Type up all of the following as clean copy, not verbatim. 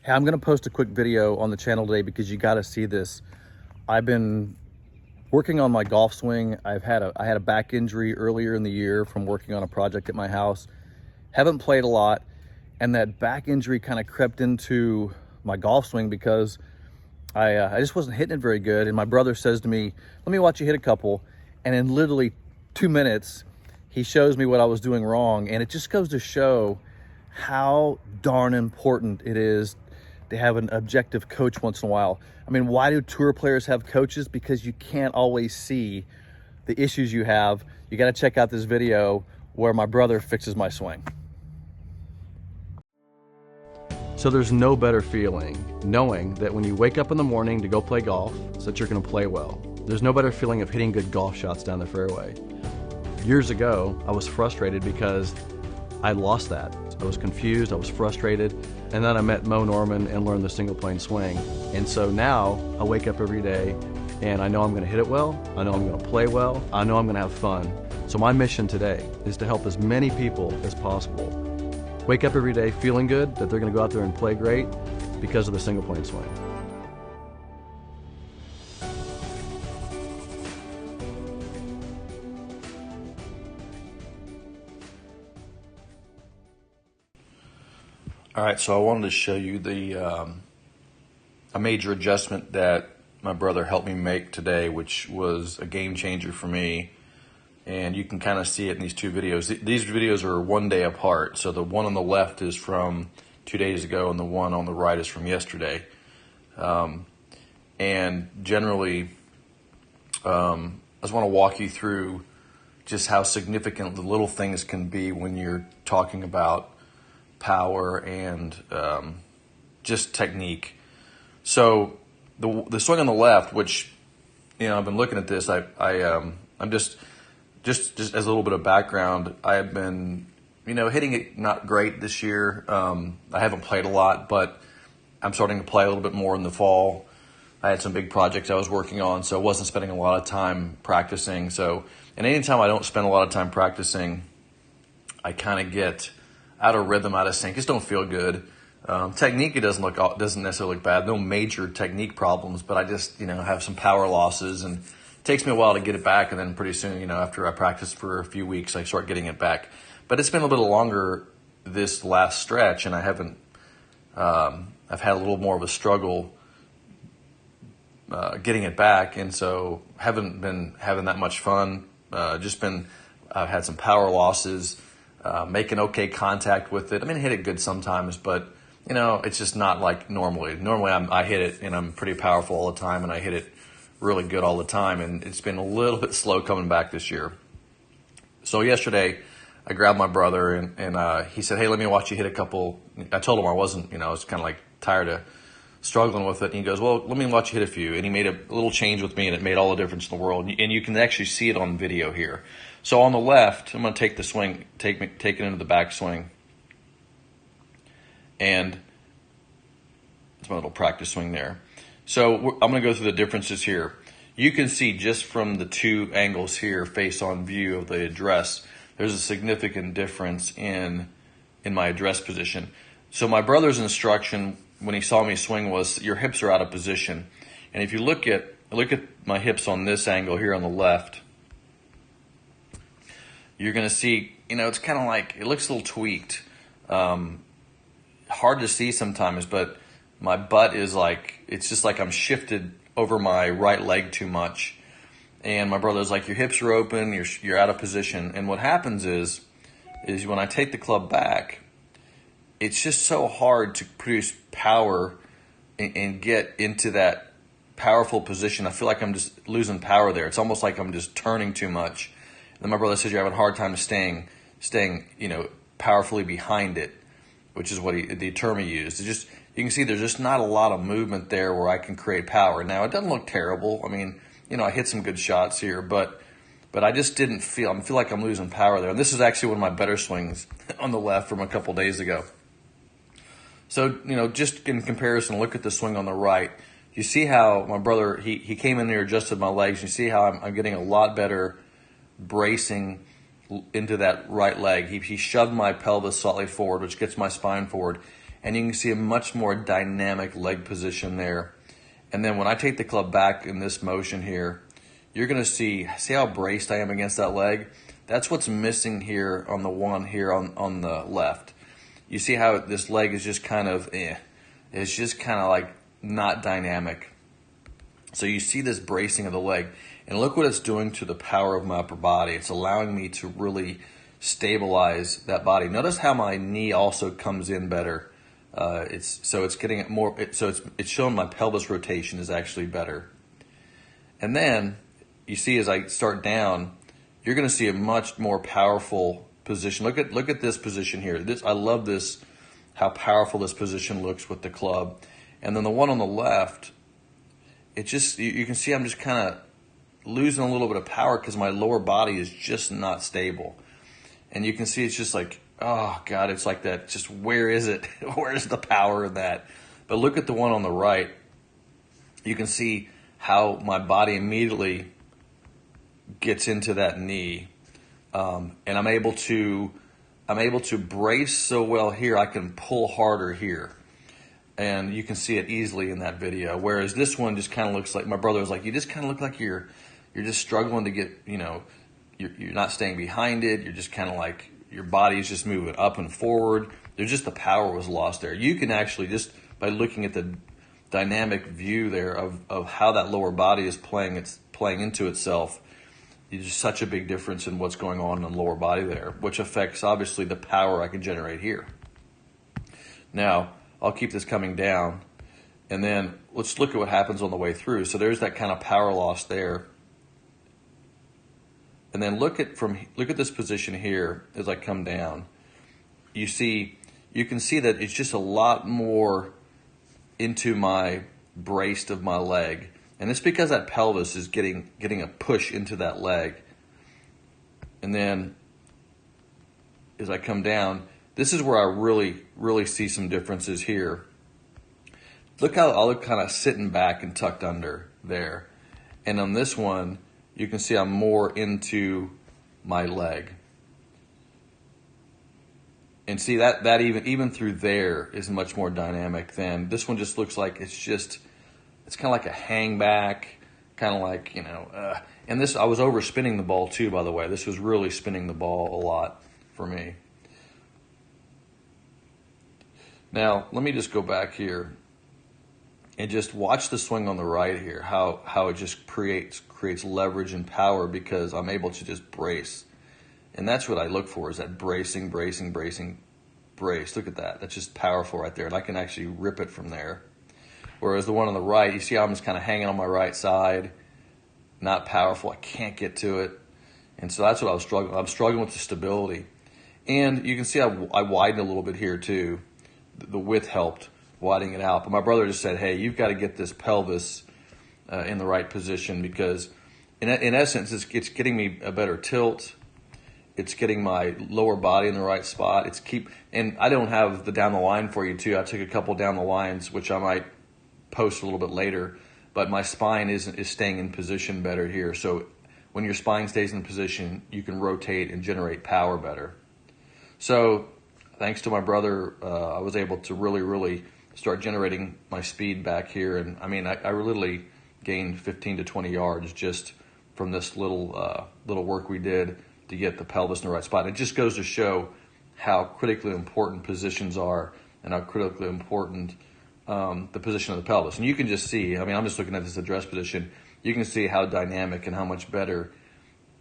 Hey, I'm gonna post a quick video on the channel today because you gotta see this. I've been working on my golf swing. I had a back injury earlier in the year from working on a project at my house. Haven't played a lot, and that back injury kind of crept into my golf swing because I just wasn't hitting it very good. And my brother says to me, let me watch you hit a couple. And in literally 2 minutes, he shows me what I was doing wrong. And it just goes to show how darn important it is to have an objective coach once in a while. I mean, why do tour players have coaches? Because you can't always see the issues you have. You got to check out this video where my brother fixes my swing. So there's no better feeling knowing that when you wake up in the morning to go play golf, so that you're going to play well. There's no better feeling of hitting good golf shots down the fairway. Years ago, I was frustrated because I lost that. I was confused, I was frustrated, and then I met Mo Norman and learned the single plane swing. And so now I wake up every day and I know I'm going to hit it well, I know I'm going to play well, I know I'm going to have fun. So my mission today is to help as many people as possible wake up every day feeling good that they're going to go out there and play great because of the single plane swing. All right, so I wanted to show you a major adjustment that my brother helped me make today, which was a game changer for me. And you can kind of see it in these two videos. These videos are one day apart. So the one on the left is from 2 days ago, and the one on the right is from yesterday. And generally, I just want to walk you through just how significant the little things can be when you're talking about power and just technique. So the swing on the left, which, you know, I've been looking at this. I'm just as a little bit of background. I have been, you know, hitting it not great this year. I haven't played a lot, but I'm starting to play a little bit more in the fall. I had some big projects I was working on, so I wasn't spending a lot of time practicing. So, and anytime I don't spend a lot of time practicing, I kind of get out of rhythm, out of sync. Just don't feel good. Technique, it doesn't necessarily look bad. No major technique problems, but I just, you know, have some power losses, and it takes me a while to get it back. And then pretty soon, you know, after I practice for a few weeks, I start getting it back. But it's been a little longer this last stretch, and I haven't. I've had a little more of a struggle getting it back, and so haven't been having that much fun. I've had some power losses. Making okay contact with it. I mean, I hit it good sometimes, but, you know, it's just not like normally. Normally I hit it and I'm pretty powerful all the time, and I hit it really good all the time, and it's been a little bit slow coming back this year. So yesterday I grabbed my brother and he said, hey, let me watch you hit a couple. I told him I wasn't, you know, I was kind of like tired of struggling with it. And he goes, well, let me watch you hit a few. And he made a little change with me, and it made all the difference in the world. And you can actually see it on video here. So on the left, I'm going to take the swing, take it into the back swing. And it's my little practice swing there. So I'm going to go through the differences here. You can see just from the two angles here, face on view of the address, there's a significant difference in my address position. So my brother's instruction when he saw me swing was, your hips are out of position. And if you look at my hips on this angle here on the left, you're going to see, you know, it's kind of like, it looks a little tweaked. Hard to see sometimes, but my butt is like, it's just like I'm shifted over my right leg too much. And my brother's like, your hips are open, you're out of position. And what happens is when I take the club back, it's just so hard to produce power and get into that powerful position. I feel like I'm just losing power there. It's almost like I'm just turning too much. Then my brother says you're having a hard time staying, you know, powerfully behind it, which is what the term he used. It's just, you can see there's just not a lot of movement there where I can create power. Now, it doesn't look terrible. I mean, you know, I hit some good shots here, but I just didn't feel, I feel like I'm losing power there. And this is actually one of my better swings on the left from a couple days ago. So, you know, just in comparison, look at the swing on the right. You see how my brother, he came in there, adjusted my legs. You see how I'm getting a lot better bracing into that right leg. He shoved my pelvis slightly forward, which gets my spine forward. and you can see a much more dynamic leg position there. And then when I take the club back in this motion here, you're going to see how braced I am against that leg? That's what's missing here on the one here on the left. You see how this leg is just kind of, it's just kind of like not dynamic. So you see this bracing of the leg, and look what it's doing to the power of my upper body. It's allowing me to really stabilize that body. Notice how my knee also comes in better. It's getting it more. It's showing my pelvis rotation is actually better. And then you see as I start down, you're going to see a much more powerful position. Look at this position here. I love this, how powerful this position looks with the club. And then the one on the left, it just, you can see I'm just kind of losing a little bit of power because my lower body is just not stable. And you can see it's just like, oh God, it's like that. Just where is it? Where's the power of that? But look at the one on the right. You can see how my body immediately gets into that knee, and I'm able to brace so well here. I can pull harder here, and you can see it easily in that video. Whereas this one just kind of looks like, my brother was like, you just kind of look like you're just struggling to get, you're not staying behind it. You're just kind of like, your body is just moving up and forward. There's just, the power was lost there. You can actually, just by looking at the dynamic view there of how that lower body is playing into itself, there's such a big difference in what's going on in the lower body there, which affects obviously the power I can generate here. Now, I'll keep this coming down, and then let's look at what happens on the way through. So there's that kind of power loss there. And then look at this position here as I come down. You can see that it's just a lot more into my braced of my leg. And it's because that pelvis is getting a push into that leg. And then as I come down, this is where I really see some differences here. Look how I look kind of sitting back and tucked under there. And on this one, you can see I'm more into my leg. And see that even through there is much more dynamic than this one. Just looks like it's kind of like a hang back, kind of like, and this, I was over spinning the ball too, by the way. This was really spinning the ball a lot for me. Now, let me just go back here and just watch the swing on the right here, how it just creates leverage and power because I'm able to just brace. And that's what I look for, is that bracing, brace. Look at that. That's just powerful right there. And I can actually rip it from there. Whereas the one on the right, you see how I'm just kind of hanging on my right side, not powerful. I can't get to it. And so that's what I was struggling. I'm struggling with the stability. And you can see I widened a little bit here too. The width helped widening it out. But my brother just said, hey, you've got to get this pelvis in the right position because in essence, it's getting me a better tilt. It's getting my lower body in the right spot. And I don't have the down the line for you too. I took a couple down the lines, which I might post a little bit later, but my spine is staying in position better here. So when your spine stays in position, you can rotate and generate power better. So thanks to my brother, I was able to really start generating my speed back here. And I mean, I literally gained 15 to 20 yards just from this little work we did to get the pelvis in the right spot. It just goes to show how critically important positions are and how critically important the position of the pelvis. And you can just see, I mean, I'm just looking at this address position. You can see how dynamic and how much better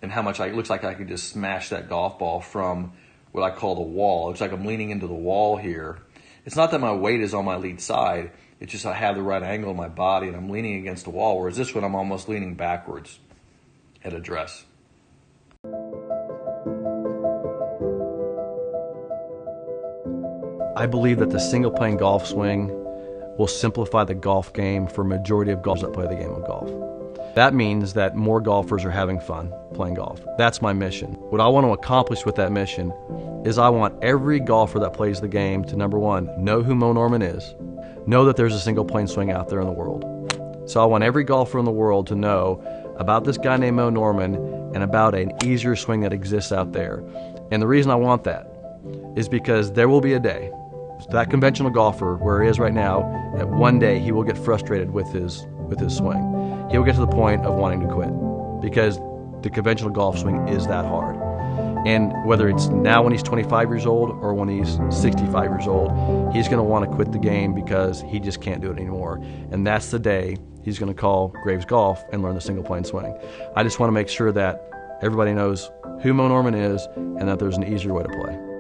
and how much it looks like I could just smash that golf ball from what I call the wall. It looks like I'm leaning into the wall here. It's not that my weight is on my lead side. It's just I have the right angle in my body and I'm leaning against the wall, whereas this one I'm almost leaning backwards at address. I believe that the single plane golf swing will simplify the golf game for a majority of golfers that play the game of golf. That means that more golfers are having fun playing golf. That's my mission. What I want to accomplish with that mission is I want every golfer that plays the game to, number one, know who Mo Norman is, know that there's a single plane swing out there in the world. So I want every golfer in the world to know about this guy named Mo Norman and about an easier swing that exists out there. And the reason I want that is because there will be a day, that conventional golfer where he is right now, that one day he will get frustrated with his swing. He will get to the point of wanting to quit because the conventional golf swing is that hard. And whether it's now when he's 25 years old or when he's 65 years old, he's going to want to quit the game because he just can't do it anymore. And that's the day he's going to call Graves Golf and learn the single plane swing. I just want to make sure that everybody knows who Mo Norman is and that there's an easier way to play.